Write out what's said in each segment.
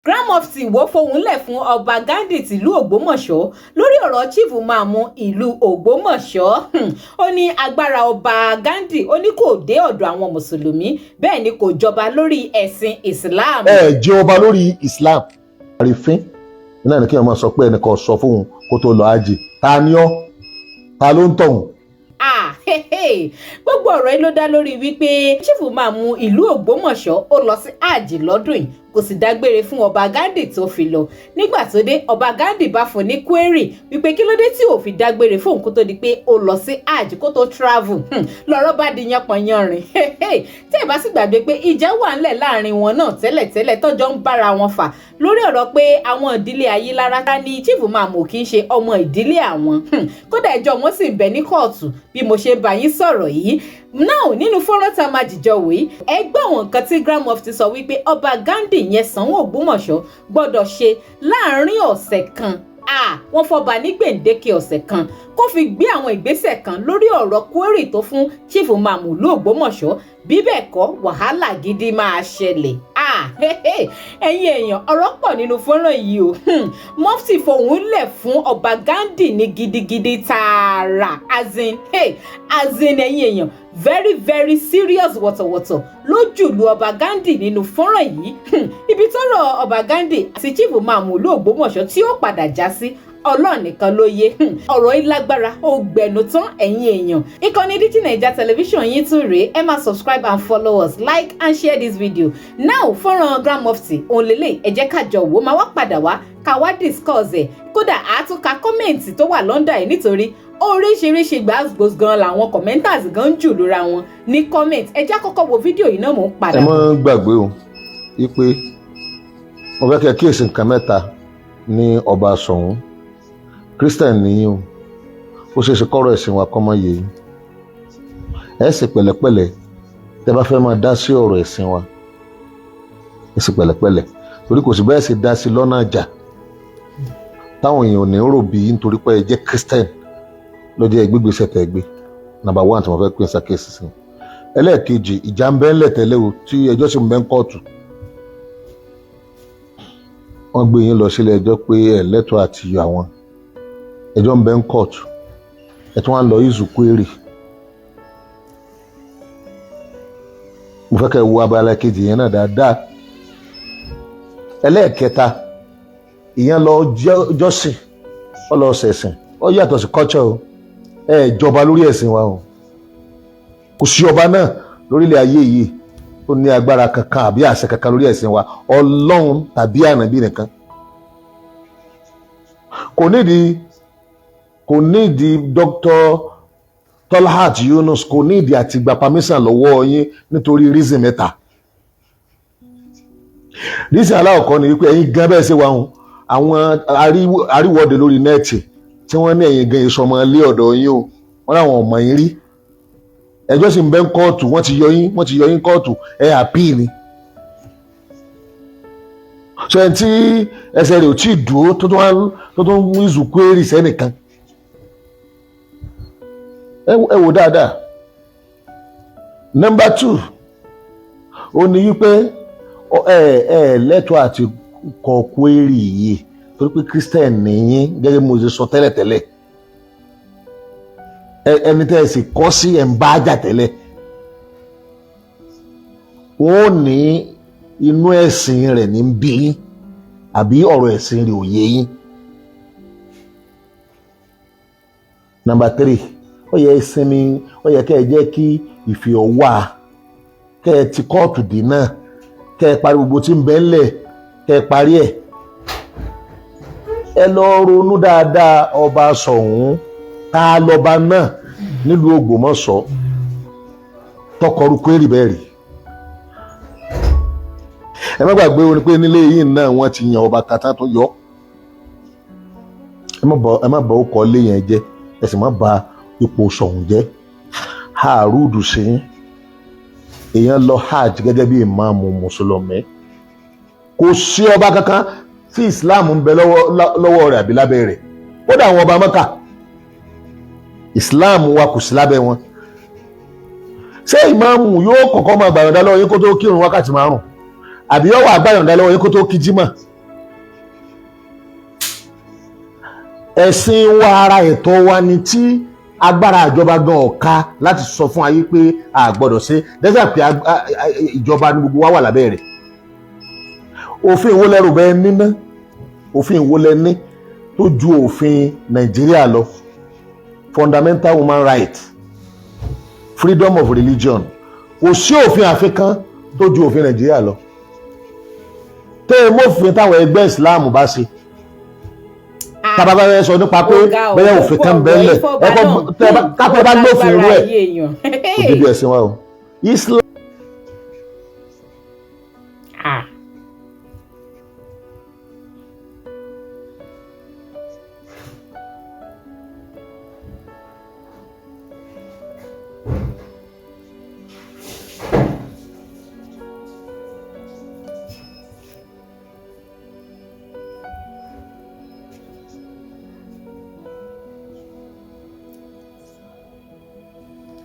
Grand Mufti Iwo fohùn lẹ̀ fún ọba Ghandi tìlú Ògbómọ̀ṣọ́ lórí ọ̀rọ̀ Chief Ìmáàmù ìlú Ògbómọ̀ṣọ́. Ó ní agbára ọba Ghandi ó ní kò dé ọ̀dọ̀ àwọn mùsùlùmí bẹ́ẹ̀ ni kò jọba lórí ẹ̀sìn Islam. Jẹ́ ọba lórí Islam. Àrífín iná ní kí wọ́n máa sọ pé ẹnìkan sọ fóun kó tó lọ ájì. Ta ni ọ́? Ta ló ń tọ̀hún? Gbogbo ọ̀rọ̀ yìí ló dá lórí wípé Chief Ìmáàmù ìlú Ògbómọ̀ṣọ́ ó lọ sí ájì lọ́dún yìí kò sì dágbére fún ọba Ghandi tó fi lọ. Nígbà tó dé ọba Ghandi bá fún ní query wípé kí ló dé tí ò fi dágbére fóun kó tó di pé ó lọ sí ájì kó tó travel. Lọ́rọ̀ bá di yánpọnyánrin. Tí ẹ bá sì gbàgbé pé ìjà wà ńlẹ̀ láàrin wọn náà tẹ́lẹ̀tẹ́lẹ̀ tọ́jọ́ ń bára wọn fà lórí ọ̀rọ̀ pé àwọn ìdílé Ayílára ta ni Chief Ìmáàmù kì í ṣe ọmọ ìdílé àwọn. Kódà ẹjọ́ wọn sì ń bẹ ní kóòtù bí mo ṣe bá yín sọ̀rọ̀ yìí. Now nínú fọ́nrán tá a máa jìjọ wí ẹ gbọ́ àwọn nǹkan tí Grand Mufti sọ wípé ọba Ghandi yẹn Soun of Ogbomoso gbọ́dọ̀ ṣe láàárín ọ̀sẹ̀ kan. Wọ́n fọba ní gbèǹdéke ọ̀sẹ̀ kan kó fi gbé àwọn ìgbésẹ̀ kan lórí ọ̀rọ̀ query tó fún Chief Ìmáàmù ìlú Ògbómọ̀ṣọ́ bí bẹ́ẹ̀ kọ́ wàhálà gidi máa ṣẹlẹ̀. Ẹ̀yin èèyàn ọ̀rọ̀ pọ̀ nínú fọ́nrán yìí o. Mufti fohùn lẹ̀ fún ọba Ghandi ní gidigidi tààrà as in ẹ̀yin èèyàn very serious wọ̀tọ̀wọ̀tọ̀ lójúlu ọba Ghandi nínú fọ́nrán yìí. Ibi tọ́rọ̀ ọba Ghandi àti Chief Ìmáàmù ìlú Ògbómọ̀ṣọ́ tí ó padà já sí Ọlọ́run nìkan ló yé. Ọ̀rọ̀ yìí lágbára ó gbẹnu tán ẹ̀yin èèyàn. Ìkànnì Digi Naija television yín tún rèé ẹ máa subscribe and follow us, like and share this video. Now fọ́nrán Grand Mufti òun lélẹ̀ ẹ jẹ́ ká jọ wò máa wá padà wá ká wá discuss ẹ̀. Kódà àtúnka kọ́mẹ̀ǹtì tó wà London ẹ̀ nítorí oríṣiríṣi Gbas Gbos gan làwọn commenters gan jù lóra wọn ní comment. Ẹ jẹ́ àkọ́kọ́ wo fídíò yìí náà mò ń padà. Ẹ má gbàgbé o wípé mo fẹ́ kẹ́ kíyèsí nǹkan mẹ́ta ní ọba Soun. Christian nìyí o, ó ṣeé ṣe kọ́rọ̀ ẹ̀sìn wa kọ́ mọ́ yé yín. Ẹ sì pẹ̀lẹ́pẹ̀lẹ́ tẹ́ bá fẹ́ máa dá sí ọ̀rọ̀ ẹ̀sìn wa. Ẹ sì pẹ̀lẹ́pẹ̀lẹ́ torí kò sí bẹ́ẹ̀ sì dá sí lọ́nà àjà táwọn èèyàn ò ní rò bí nítorí pé ẹ jẹ́ Christian ló jẹ́ ìgbégbèsè tẹ́ gbé. Number 1 tí mo fẹ́ pín ṣàkíyèsí sí. Ẹlẹ́ẹ̀kejì ìjà ń bẹ ńlẹ̀ tẹ́lẹ̀ o tí ẹjọ́ sì ń bẹ ń kóòtù. Wọ́n gbé yín lọ sílé ẹjọ́ pé ẹ lẹ́tọ̀ọ́ àti yọ àwọn. Ẹjọ́ ń bẹ ń kóòtù. Ẹ tún wá lọ ìzù query. Mo fẹ́ kẹ́ wo abala kejì yẹn náà dáadáa. Ẹlẹ́ẹ̀kẹta ìyẹn lọ jọ́sìn ó lọ ṣẹ̀sìn ó yàtọ̀ sí culture o. Ẹ jọba lórí ẹ̀sìn wa o. Kò sí ọba náà lórílẹ̀ ayé yìí tó ní agbára kankan àbí àṣẹ kankan lórí ẹ̀sìn wa, Ọlọ́run tàbí ànábì nìkan. Kò nídìí Dr. Tolhat Yunus kò nídìí àti gba permission lọ́wọ́ yín nítorí reason mẹ́ta. Reason aláwọ̀kọ́ ni wípé ẹ̀yin gan bẹ́ẹ̀ ṣe wà hùn àwọn àríwọ̀dé lórí nẹ́ẹ̀tì tí wọ́n ní ẹ̀yin gan ìṣọmọ ilé ọ̀dọ̀ yín o, wọ́n láwọn ọmọ yín rí. Ẹjọ́ sì ń bẹ ń kóòtù wọ́n ti yọ yín kóòtù ẹ̀ àpíì ni. So ẹni tí ẹsẹ̀ rẹ̀ ò tí ì dúró tó tó ń mú ìzù query sẹ́nìkan. Ẹ wò dáadáa. Number 2 ó ní wípé ẹ lẹ́tọ̀ọ́ àti kọ query yìí torí pé Christian nìyí gẹ́gẹ́ mo ṣe sọ tẹ́lẹ̀tẹ́lẹ̀. Ẹni tẹ́ ẹ sì kọ́ sí ẹ̀ ń bá jà tẹ́lẹ̀. Wọ́n ní inú ẹ̀sìn rẹ̀ ní bí yín àbí ọ̀rọ̀ ẹ̀sìn rẹ̀ ò yé yín. Number 3 ó yẹ ìsinmi ó yẹ kẹ́ ẹ jẹ́ kí ìfẹ́ wà kẹ́ ẹ ti kóòtù dì náà kẹ́ ẹ parí gbogbo tí ń bẹ ńlẹ̀ kẹ́ ẹ parí ẹ̀. Ẹ lọ ronú dáadáa ọba Soun ta lọba náà nílùú Ògbómọ̀ṣọ́ tọkọrú query bẹ́ẹ̀ rí. Ẹ má gbàgbé o ní pé nílé yìí náà wọ́n ti yan ọba kata tó yọ. Ẹ má bá ọkọ̀ lé yẹn jẹ́ ẹ sì má bà ipò Soun jẹ́. Àrùdù sí èèyàn lọ hajj gẹ́gẹ́ bí ìmáàmù mùsùlùmí. Kò sí ọba kankan tí Islam ń bẹ lọ́wọ́ rẹ̀ àbí lábẹ́ rẹ̀. Ó dà àwọn ọba Mẹ́kà Islam wa kò sí lábẹ́ wọn. Ṣé ìmáàmù yóò kọ́kọ́ máa gbàyànjá lọ́wọ́ yín kó tó kírun wákàtí 5 àbí yóò wá gbàyànjá lọ́wọ́ yín kó tó kí jímọ̀ ẹ̀sìn wa ara ẹ̀tọ́ wa ni tí agbára ìjọba gan ọ̀ka láti sọ fún ayé pé a gbọ́dọ̀ ṣe dẹ́sẹ̀ pé ìjọba ní gbogbo wa wà lábẹ́ rẹ̀. Òfin wo lẹ́rù bẹ́ẹ̀ níná, òfin wo lẹ ní tó ju òfin Nàìjíríà lọ? Fundamental human right, freedom of religion, kò sí òfin àfikán tó ju òfin Nàìjíríà lọ. Tẹ́ ẹ mọ́fin táwọn ẹgbẹ́ Islam bá ṣe tábà bá sọ nípa pé bẹ́ẹ̀ òfin kan bẹ́ẹ̀lẹ̀ kápẹ́ bá lófin irú ẹ̀ kò débi ẹ̀sìn wa o. Islam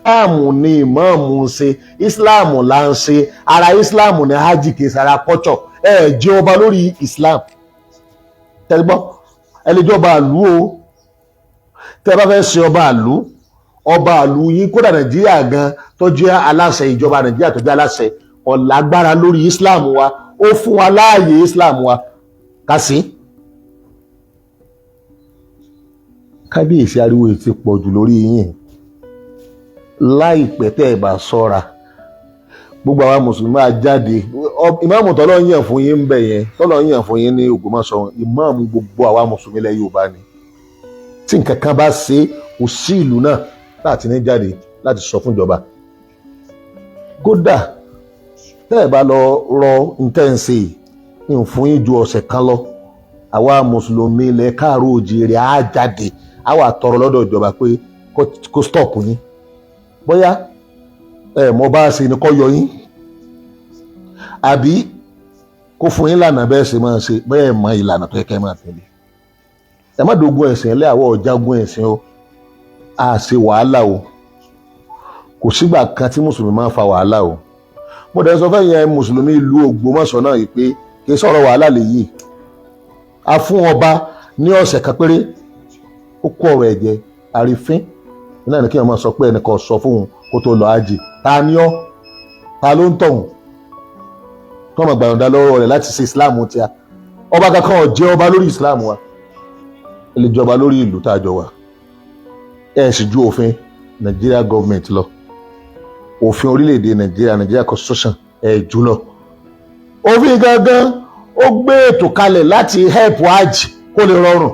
Islam ni ìmáàmù ń ṣe, Islam là ń ṣe, ara Islam ni hajj kìí ṣara culture. Ẹ jẹ́ ọba lórí Islam tẹ́gbọ́n ẹ lè jẹ́ ọba àlú o, tẹ́ bá fẹ́ ṣe ọba àlú yín kódà Nàìjíríà gan tó jẹ́ aláṣẹ ìjọba Nàìjíríà tó jẹ́ aláṣẹ ọ̀làgbára lórí Islam wa, ó fún wa láàyè Islam wa ká sí. Kábíyèsí ariwo ti pọ̀ jù lórí yín, láìpẹ́ tẹ́ ẹ bá ṣọ́ra gbogbo àwa mùsùlùmí á jáde. Ìmáàmù tọ́lọ́ yàn fún yín ń bẹ̀ yẹn, tọ́lọ́ yàn fún yín ní Ògbómọ̀ṣọ́, ìmáàmù gbogbo àwa mùsùlùmí ilẹ̀ Yorùbá ni. Tí nǹkan kan bá ṣe kò sí ìlú náà láti ní jáde láti sọ fún ìjọba. Kódà tẹ́ ẹ bá lọ rọ ntẹ́ǹsì ń fún yín ju ọ̀sẹ̀ kan lọ, àwa mùsùlùmí ilẹ̀ káàró òjìrì á jáde, á wà tọrọ lọ́dọ̀ ìjọba pé kó stop yín. Bóyá mo bá ṣe ni kó yọ yín àbí kó fún yín lànà bẹ́ẹ̀ ṣe máa ṣe bẹ́ẹ̀ mọ ìlànà tó yẹ kẹ́ máa tẹ̀lé. Ẹ má dogun ẹ̀sìn ẹlẹ́ àwọ̀ ọ̀jágun ẹ̀sìn o, a ṣe wàhálà o, kò sígbà kan tí mùsùlùmí máa ń fa wàhálà o. Mo dẹ̀ sọ fẹ́yìn ẹ mùsùlùmí ìlú Ògbómọ̀ṣọ́ náà yìí pé kì í sọ̀rọ̀ wàhálà lèyí. A fún ọba ní ọ̀sẹ̀ kan péré, ó kó ọ̀rọ̀ ẹ̀jẹ̀ àrífín náà ni kí wọ́n máa sọ pé ẹnìkan sọ fún un kó tó lọ ájì. Ta ni ọ́? Ta ló ń tọ̀hún? Kí wọ́n máa gbàyànjá lọ́wọ́ rẹ̀ láti ṣe Islam tí a. Ọba kankan ò jẹ́ ọba lórí Islam wa. Ẹ lè jọba lórí ìlú tá a jọ wà. Ẹ sì ju òfin Nigeria government lọ. Òfin orílẹ̀-èdè Nigeria constitution ẹ jù lọ. Òfin gangan ó gbé ètò kalẹ̀ láti help hajj kó lè rọrùn.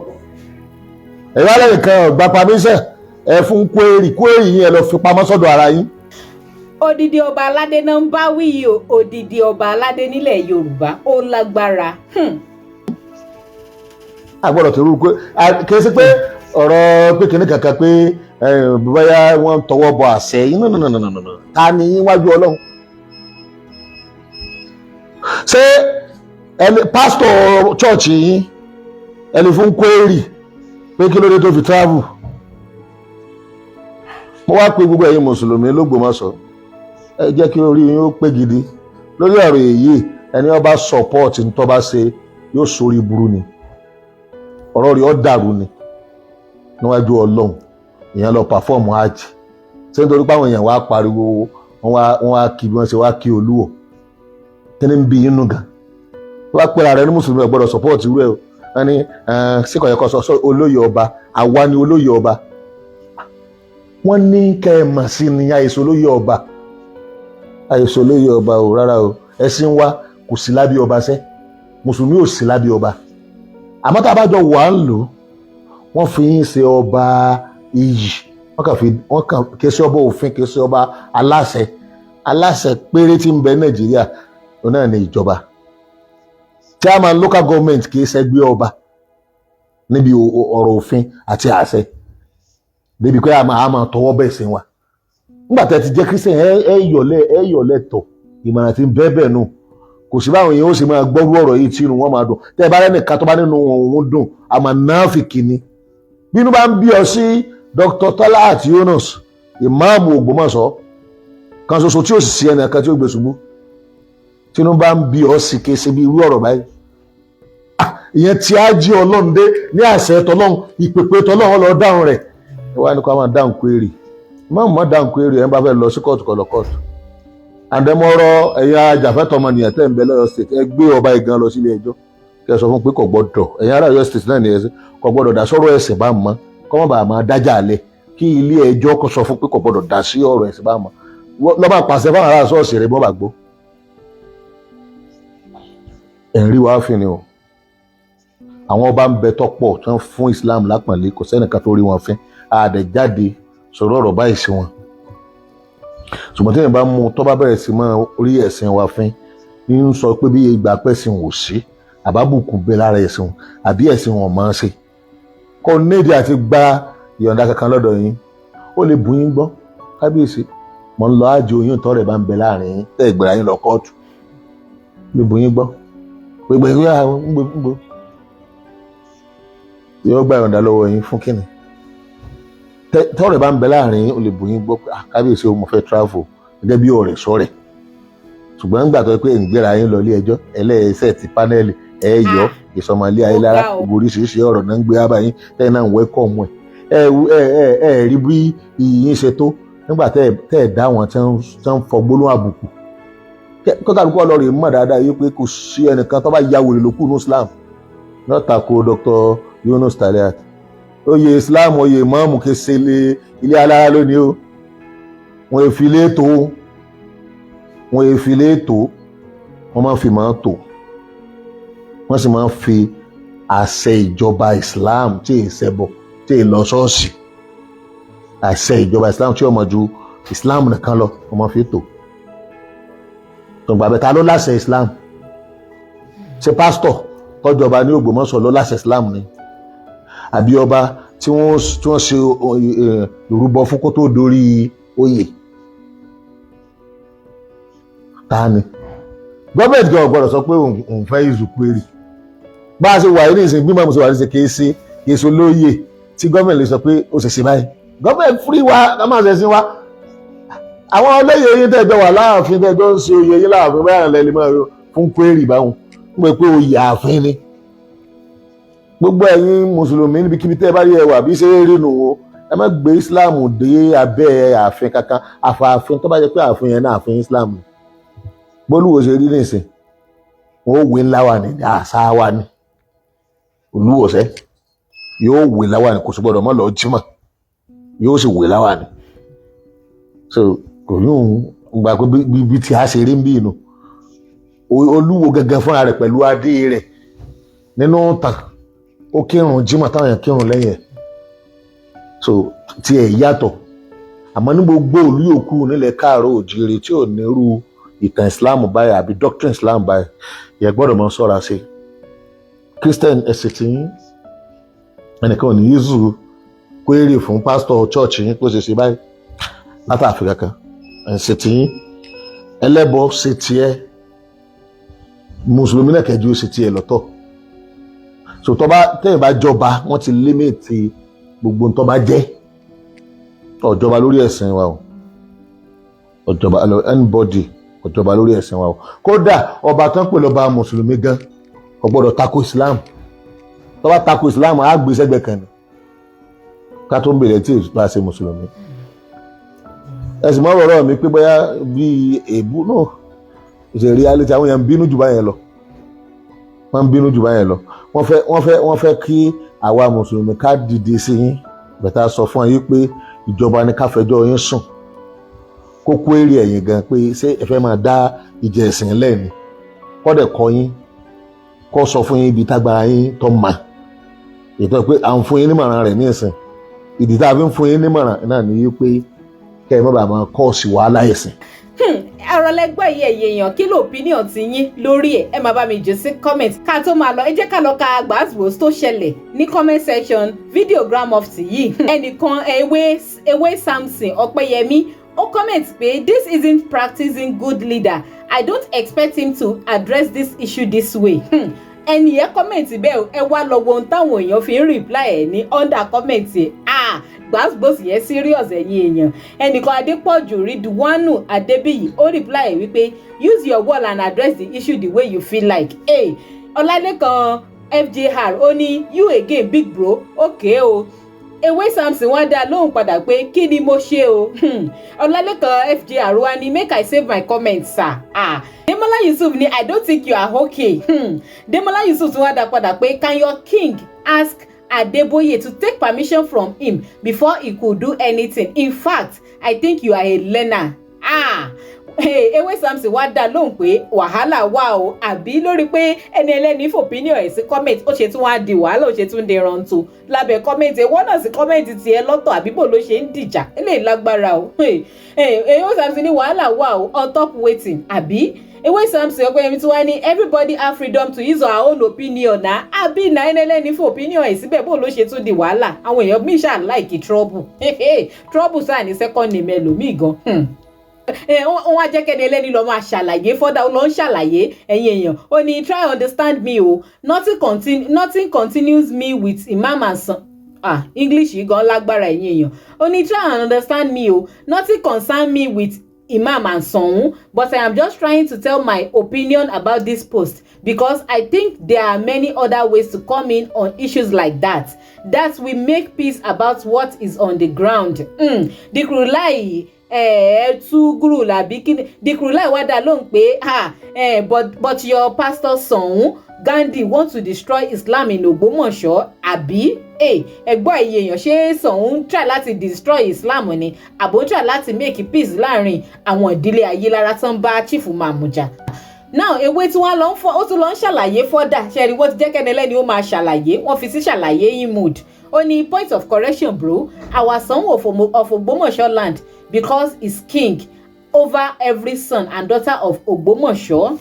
Ẹ̀rọ alẹ́ nìkan ọ̀gbà permission ẹ fún kwérì yín ẹ lọ fi pamọ́ sọ́dọ̀ ara yín. Odidi ọba aládé náà ń bá wí yìí o, odidi ọba aládé nílẹ̀ Yorùbá ó lágbára. Àgbọ̀dọ̀ tó rú pé kì í ṣe pé ọ̀rọ̀ pé kìnnì kankan pé bóyá wọ́n tọwọ́ bọ àṣẹ yín nínú ta ni yín wájú Ọlọ́run. Ṣé pásítọ̀ chọ́ọ̀chì yín ẹni fún kwérì pé kí ló dé tó fi travel? Mo wá pé gbogbo ẹ̀yin mùsùlùmí l'Ógbómọ̀ṣọ́, ẹ jẹ́ kí orí yín ó pé gidi lórí ọ̀rọ̀ èyí. Ẹni ó bá support ní tó bá ṣe yóò sórí burú ni, ọ̀rọ̀ rẹ̀ ó dàrú ni níwájú Ọlọ́run. Ìyẹn lọ perform hajj ṣé nítorí pé àwọn èèyàn wá pariwo wọ́n wá kí bí wọ́n ṣe wá kí Olúwo, kí ni ń bí inú gan? Wọ́n á pera rẹ̀ ní mùsùlùmí, ẹ gbọ́dọ̀ support irú ẹ̀ o. Wọ́n ní síkọ̀ yẹ kó sọ olóyè ọba, àwa ni olóyè ọba. Wọ́n ní kẹ́ ẹ mà sí ni àìsàn olóyè ọba, àìsàn olóyè ọba o, rárá o. Ẹ̀sìn wa kò sí lábẹ́ ọba sẹ́, mùsùlùmí ò sí lábẹ́ ọba. Àmọ́ tá a bá jọ wà ń lò, wọ́n fi yín ṣe ọba iyì, wọ́n kàn kì í ṣe ọba òfin, kì í ṣe ọba aláṣẹ péré tí ń bẹ Nàìjíríà òun náà ní ìjọba. Chairman local government kì í ṣẹgbẹ́ ọba níbi ọ̀rọ̀ òfin àti àṣẹ débi pé a máa tọwọ́ bẹ̀ sí wa. Nígbà tí ẹ ti jẹ́ Christian ẹ yọ̀lẹ̀ tọ̀ ìmọ̀ràn tí ń bẹ́ẹ̀ nù. Kò sí báwọn èèyàn ó sì máa gbọ́rú ọ̀rọ̀ yìí tí inú wọn máa dùn. Tẹ́ ẹ bá rẹ́nìkan tó bá nínú òun dùn, àmọ́ náfìkì ni. Bínú bá ń bí ọ sí Dr. Tọ́lá àti Yunus, Imam Ogbomoso kan ṣoṣo tí ó sì sí ẹnìkan tí ó gbé ṣubú. Tínú bá ń bí ọ sí kése bí irú ọ̀rọ̀ báyìí. ìyẹn tí á jí ọlọ́run dé ní àṣẹ tọlọ́run ìpèpè tọlọ́run lọ dáhùn rẹ̀ ẹ wá ní kó máa dáhùn query má dáhùn query ẹ bá fẹ́ lọ sí kóòtù kó lọ kóòtù àdèmọ́rọ́ ẹ̀yà ajàfẹ́tọ̀ọ́ ọmọnìyàn tẹ̀ ń bẹ lọ́yọ̀ state ẹ gbé ọba ìgan lọ sílé ẹjọ́ kẹ́ ẹ sọ fún pé kò gbọ́dọ̀ ẹ̀yà ará Ọ̀yọ́ state náà ní ẹsẹ̀ kò gbọ́dọ̀ dá sọ́rọ̀ ẹ̀sìn bá mọ́ kọ́ mọ́ bàá máa dájà alẹ̀ kí ilé ẹjọ́ kó sọ fún pé kò gbọ́dọ̀ dá sí ọ̀rọ̀ ẹ̀sìn bá mọ́ lọ́ba pàṣẹ fáwọn ará ṣọ́ọ̀ṣì rẹ̀ bọ́ bà gbó ẹ̀rí wàá fi ni o àwọn ọba ń bẹ tọ́pọ̀ tí wọ́n fún Islam lápọ̀nlé kò sẹ́nìkan tó rí wọn fín àdẹ̀jáde sọ̀rọ̀ ọ̀rọ̀ báyìí sí wọn ṣùgbọ́n tí èèyàn bá mú tó bá bẹ̀rẹ̀ sí máa rí ẹ̀sìn wa fín ń sọ pé bí ìgbà pẹ̀sìn ò sí àbábùkù bẹ lára ẹ̀sìn àbí ẹ̀sìn wọn máa ń ṣe kò nídìí àti gba ìyọ̀ǹda kankan lọ́dọ̀ yín ó lè bù yín gbọ́ kábíyèsí mọ̀ ń lọ àjò yín tọ́ rẹ̀ bá ń bẹ láàrin yín tẹ́ ìgbéra yín lọ kóòtù lè bù yín gbọ́ gbogbo ìwé àwọn gbogbo yóò gba ìyọ̀ǹda lọ́wọ́ yín fún kíni tọ́ rẹ̀ bá ń bẹ láàrin yín ó lè bù yín gbọ́ kábíyèsí ó mo fẹ́ travel gẹ́gẹ́ bí ọ̀rẹ́ sọ́rẹ̀ ṣùgbọ́n nígbà tó pé ìgbéra yín lọ ilé ẹjọ́ ẹlẹ́ẹ̀ẹ́sẹ̀ ti pánẹ́ẹ̀lì ẹ̀ yọ ìsọmọlé ayélujára gbogbo oríṣiríṣi ọ̀rọ̀ náà ń gbé ábà yín tẹ́yìn náà ń wẹ́kọ̀mù ẹ̀ rí bí yín ṣe tó nígbà tẹ́ ẹ̀ dá wọn tí wọ́n ń fọ gbólóhùn àbùkù kọ́kàlùkù ọlọ́rin mọ̀ dáadáa yìí pé kò sí ẹnìkan tó bá ya wèrè lókù ní Islam náà tako Dr. Yunus Taliat oyè Islam oyè ìmáàmù kì í ṣe ilé alára lónìí o wọn èfi lé tó wọn máa ń fi máa tó wọ́n sì máa ń fi àṣẹ ìjọba Islam tí ì ṣẹbọ tí ì lọ ṣọ́ọ̀ṣì àṣẹ ìjọba Islam tí ó mọ̀ ju Islam nìkan lọ wọ́n máa fi tò tọ̀gbà bẹ́ta ló láṣẹ Islam ṣe pásítọ̀ tọ́jọba ní Ògbómọ̀ṣọ́ ló láṣẹ Islam ni àbí ọba tí wọ́n ṣe ìrúbọ fún kó tó dórí oyè ta ni gọ́ọ̀mẹ̀ntì gan ọ̀gbọ́dọ̀ sọ pé òun fẹ́ ìzùpẹ̀rì bá a ṣe wà ní ìsìn bí mọ̀mùsọ̀ wà ní ìsìn kìí ṣe olóyè tí gọ́ọ̀mẹ̀ntì lè sọ pé ó ṣe ṣe báyìí gọ́ọ̀mẹ̀ntì fúrí wa ká máa ṣe sí wa àwọn olóyè yín tẹ̀jọ wà láàfin tẹ̀jọ ń ṣe oyè yín láàfin báyà lẹ́lẹ́ máa fún kwérì báwọn ń pè pé oyè ààfin ni gbogbo ẹ̀yin mùsùlùmí níbikíbi tẹ́ ẹ bá rí ẹwà bí ṣe rí nù o ẹ má gbé Islam dé abẹ́ ààfin kankan àfààfin tó bá jẹ́ pé ààfin yẹn náà ààfin Islam ni bólúwo ṣe rí nìsín wọn ò wé ńlá wa ní àṣà wa ni olúwọ̀sẹ́ yóò wé láwa ni kò sí gbọdọ̀ mọ́ lọ jímọ̀ yóò sì wé láwa ni so kò yóò gbà pé bí tí a ṣe rí ń bí inú olúwo gẹ́gẹ́ fúnra rẹ̀ pẹ̀lú adé rẹ̀ nínú tàn ó kírun jímọ̀ táwọn èèyàn kírun lẹ́yìn ẹ̀ so tí ẹ̀ yàtọ̀ àmọ́ ní gbogbo ìlú yòókù nílẹ̀ káàárọ̀ òjìrì tí ò nírú ìtàn Islam báyìí àbí doctrine Islam báyìí yẹ gbọ́dọ̀ mọ́ ṣọ́ra sí Christian ẹ̀sìn tí ẹnìkan ò ní yíṣù kwérì fún pásítọ̀ church yín kó ṣe báyìí látà Áfíríkà kan ẹ̀sìn tí ẹlẹ́bọ ṣe tiẹ̀ mùsùlùmí náà kẹjú ṣe tiẹ̀ lọ́tọ̀ so tẹ́yìn bá jọba wọ́n ti límìtì gbogbo tó bá jẹ́ ọ̀jọba lórí ẹ̀sìn wa o ọ̀jọba anybody ọ̀jọba lórí ẹ̀sìn wa o kódà ọba tán pè lọ́ba mùsùlùmí gan kò gbọ́dọ̀ tako Islam tó bá tako Islam á gbé sẹ́gbẹ̀ kan ni ká tó ń bèrè tí bá ṣe mùsùlùmí ẹ̀sìn mọ́ ọ̀rọ̀ mi pé bóyá bí èébú náà ìṣe reality àwọn èèyàn ń bínú jù báyẹn lọ wọ́n ń bínú jù báyẹn lọ wọ́n fẹ́ kí àwa mùsùlùmí ká dìde sí yín bẹ̀tà sọ fún yín pé ìjọba ní ká fẹjọ́ yín sùn kó kó èrè ẹ̀yìn gan pé ṣé ẹ fẹ́ máa dá ìjẹ ẹ̀sìn lẹ́ni kọ́dẹ̀ kọ́ yín kọ́ sọ fún yín ibi tágbára yín tó mà ètò pé à ń fún yín nímọ̀ràn rẹ̀ ní ẹ̀sìn ìdí tá a fi ń fún yín nímọ̀ràn náà ní pé kẹ́ ẹ má bàa máa kọ́ sí wàhálà ẹ̀sìn. ọ̀rọ̀ lẹ́gbọ́ yìí ẹ̀yẹ èèyàn kí ló opinion ti yín lórí ẹ̀ ẹ máa bá mi jù sí comment ká tó máa lọ ẹ jẹ́ ká lọ ka Gbas Gbos tó ṣẹlẹ̀ ní comment section videogram of ti yìí ẹnìkan ewé Samson Ọpẹ́yẹmí ó comment pé this isn't practicing good leader I don't expect him to address this issue this way. Ẹni yẹn comment bẹ́ẹ̀ ẹ wá lọ wo ohun táwọn èèyàn fi ń reply ẹ̀ ní under comment Gbas Gbos yẹn serious ẹ̀yin èèyàn ẹnìkan Adépọ̀jù Ridwanu Adébíyì ó reply wípé use your word and address the issue the way you feel like. Ọlálékan FJR ó ní you again big bro okay o. Ewé Samson wá dá lóhùn padà pé kí ni mo ṣe o. Ọlálékan FJR wá ní make I save my comment sir. Demola Yusuf ní I don't think you are okay. Demola Yusuf tún wá dá padà pé can your king ask Adeboye to take permission from him before he could do anything. In fact, I think you are a learner. Ewé Samson wá dá lóhùn pé wàhálà wà o àbí lórí pé ẹni ẹlẹ́ni fòpinion ẹ̀ sí comment ó ṣe tún wá di wàhálà ó ṣe tún di rántó lábẹ́ comment wọ́n náà sí comment tiẹ̀ lọ́tọ̀ àbí bò ló ṣe ń dìjà eléyìí lágbára o. Ewé Samson ní wàhálà wà o on top waiting àbí. Ewé Samson Ọpẹ́yẹmí tí wá ní everybody have freedom to use our own opinion na àbí náà ẹni ẹlẹ́ni fún opinion ẹ̀ síbẹ̀ bó ló ṣe tún di wàhálà àwọn èèyàn míì ṣáà like trouble trouble sáà ní second name ẹlòmíì gan. Wọ́n wá jẹ́ kẹ́ni ẹlẹ́ni lọ́ọ́ máa ṣàlàyé fọ́dà ó lọ́ọ́ ń ṣàlàyé ẹ̀yin èèyàn ó ní try understand me o nothing continues me with Imam and Soun. English yìí gan lágbára ẹ̀yin èèyàn ó ní try and understand me o nothing concern me with Imam and Soun, but I am just trying to tell my opinion about this post because I think there are many other ways to come in on issues like that we make peace about what is on the ground. Dikrulai Tuguru làbí kíni Dikrulai wá dá lóhùn pé but your pastor Soun Gandhi want to destroy Islam in Ogbomoso àbí ẹgbọ́n èèyàn ṣé Soun try láti destroy Islam ni àbò try láti make peace láàrin àwọn ìdílé Ayélára tán bá chief Mamuja. Now ewé tí wọ́n lọ ń fọ́ ó tún lọ ń ṣàlàyé fọ́dà ṣẹ́rí wọ́n ti jẹ́ kẹ́ni ẹlẹ́ni ó máa ṣàlàyé wọ́n fi sí ṣàlàyé in mood ó ní point of correction bro our Soun of Ogbomoso land because he's king over every son and daughter of Ogbomoso.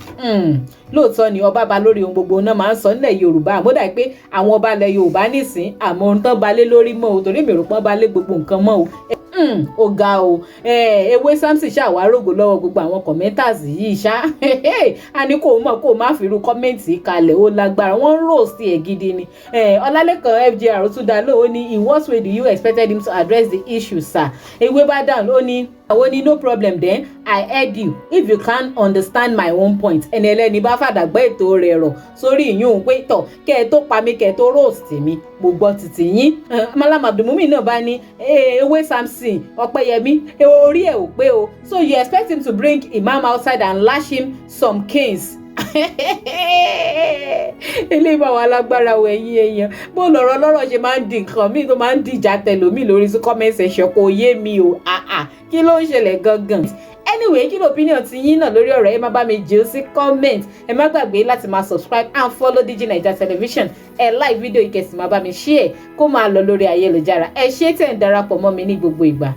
Lóòótọ́ ni ọba ba lórí ohun gbogbo náà máa ń sọ nílẹ̀ Yorùbá àmọ́dá pé àwọn ọba ilẹ̀ Yorùbá nìsín àmọ́ ohun tán balẹ̀ lórí mọ́ o torí mèrò pọ́n balẹ̀ gbogbo nǹkan mọ́ o. Ó ga o Ewé Samson ṣàwárógò lọ́wọ́ gbogbo àwọn commenters yìí ṣá a ní kò mọ̀ kó má fi irú kọ́mẹ́ǹtì kalẹ̀ ó lágbára wọ́n ń roast ẹ̀ gidi ni. Ọlálékan FJR tún dá lóhùn ó ní in what way do you expected him to address the issue sir. Ewé bá dáhùn ó ní àwọn ní no problem then I heard you if you can't understand my own point ẹni ẹlẹ́ni bá fàdàgbẹ́ ètò rẹ̀ rọ̀ sórí ìyún pé tọ̀ kẹ́ ẹ tó pa mí kẹ́ ẹ tó roast mi mo gbọ́ títì yín. Malam Abdulmumin náà bá ní Ewé Samson Ọpẹ́yẹmí orí ẹ̀ ò pé o so you expect him to bring Imam outside and lash him some canes. Ilé ìbá wa lágbára wo ẹ̀yin èèyàn bó lọ̀rọ̀ lọ́rọ̀ ṣe máa ń di nǹkan míì tó máa ń dìjà tẹlòmíì lórí sí comment section kò yé mi o kí ló ń ṣẹlẹ̀ gangan. Anyway kí ló opinion ti yín náà lórí ọ̀rọ̀ ẹ má bá mi jẹ́ sí comment ẹ má gbàgbé láti máa subscribe and follow DG Naija Television ẹ like video ìkẹsì má bá mi share kó máa lọ lórí ayélujára ẹ ṣé tẹ̀ ń darapọ̀ mọ́ mi ní gbogbo ìgbà.